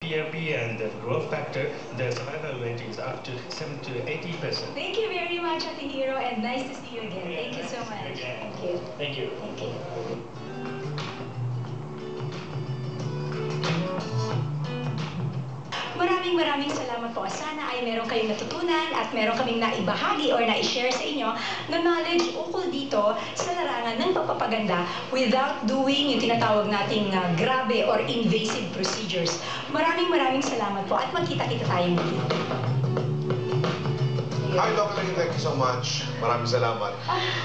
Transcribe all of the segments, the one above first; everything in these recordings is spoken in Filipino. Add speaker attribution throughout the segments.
Speaker 1: PRP and the growth factor, the survival rate is up to 7 to 80%.
Speaker 2: Thank you very much, Ate Hero, and nice to see you again. Thank you so much.
Speaker 1: Again.
Speaker 2: Thank you.
Speaker 1: Thank you.
Speaker 2: Thank you. Maraming salamat po. Sana ay meron kayong natutunan at meron kaming naibahagi or na-share sa inyo na knowledge ukol dito sa larangan ng pagpapaganda without doing yung tinatawag nating grabe or invasive procedures. Maraming salamat po at magkita-kita tayo muli.
Speaker 3: Hi, Dr. Lane, thank you so much. Maraming salamat.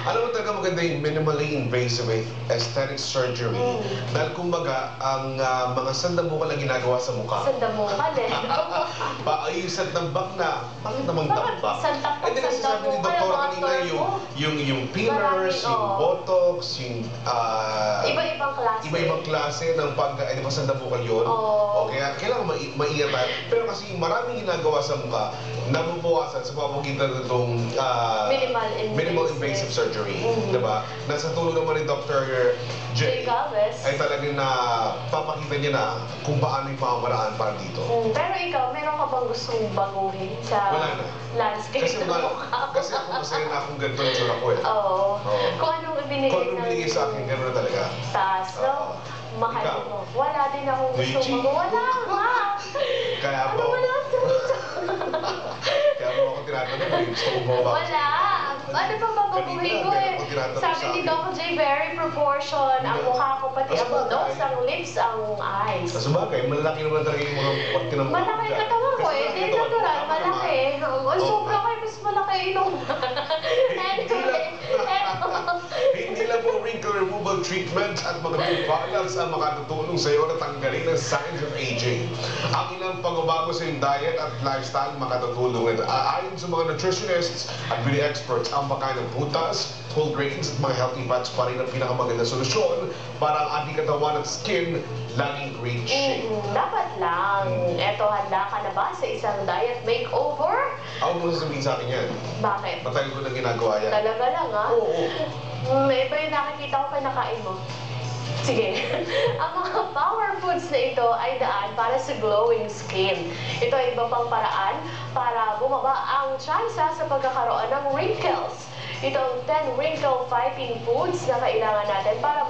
Speaker 3: Alam mo talaga maganda yung minimally invasive aesthetic surgery. Dahil kumbaga, ang mga sandamukal na ginagawa sa mukha.
Speaker 4: Sandamukal eh.
Speaker 3: Paayusan ng bakna. Bakit namang tambak?
Speaker 4: Santak-tak,
Speaker 3: Hindi kasi sabi ni Doktora kanina yung fillers, yung botox, yung
Speaker 4: iba-ibang klase.
Speaker 3: Iba-ibang klase ng di ba sandamukal yun? O kaya kailangan maingat tayo. Pero kasi maraming ginagawa sa mukha, nabubuwasan sa pamamagitan itong minimal invasive surgery, diba? Nasa tulong naman ni Dr. J.
Speaker 4: Galvez
Speaker 3: ay talagang na papakita niya na kung paano yung pamamaraan para dito.
Speaker 4: Pero ikaw, meron ka bang gustong baguhin sa landscape ng mukha?
Speaker 3: Kasi ako masaya na akong ganito yung tsura ko eh.
Speaker 4: Oo. Kung anong ibinigay
Speaker 3: sa akin, gano'n na talaga.
Speaker 4: Taas, no? Mahal mo. Wala din akong gustong wala nga!
Speaker 3: Kaya po. Kaya mo ako tinatanong, gusto mo ba?
Speaker 4: Wala! Ano pa babaguhin ko eh? Sabi ni Dr. J, very proportion. Ang mukha ko, pati ang nose, ang lips, ang eyes.
Speaker 3: Sa bagay, malaki naman talaga yung mga pati ng
Speaker 4: malaki katawan ko eh. Hindi natural, malaki. Sobra kayo, mas malaki ilong.
Speaker 3: Hindi lang po wrinkle removal treatment at mga products ang makatutulong sa iyo na tanggalin ang signs of aging. Ang ilang pagbabago sa iyong diet at lifestyle makatutulong nito. Ayon sa mga nutritionists at beauty experts, ang pagkain ng prutas, whole grains at mga healthy fats pa rin ang pinakamagandang solusyon para ang ating katawan at skin laging great shape.
Speaker 4: Dapat lang. Eto, handa ka na ba sa isang diet makeover?
Speaker 3: Ako muna sasabihin sa akin yan.
Speaker 4: Bakit?
Speaker 3: Matagal ko na ginagawa yan.
Speaker 4: Talaga lang ha?
Speaker 3: Oo.
Speaker 4: May iba yung nakikita ko kinakain mo. Sige. Ang mga power foods na ito ay daan para sa glowing skin. Ito ay iba pang paraan para bumaba ang tsansa sa pagkakaroon ng wrinkles. Ito ang 10 wrinkle fighting foods na kailangan natin para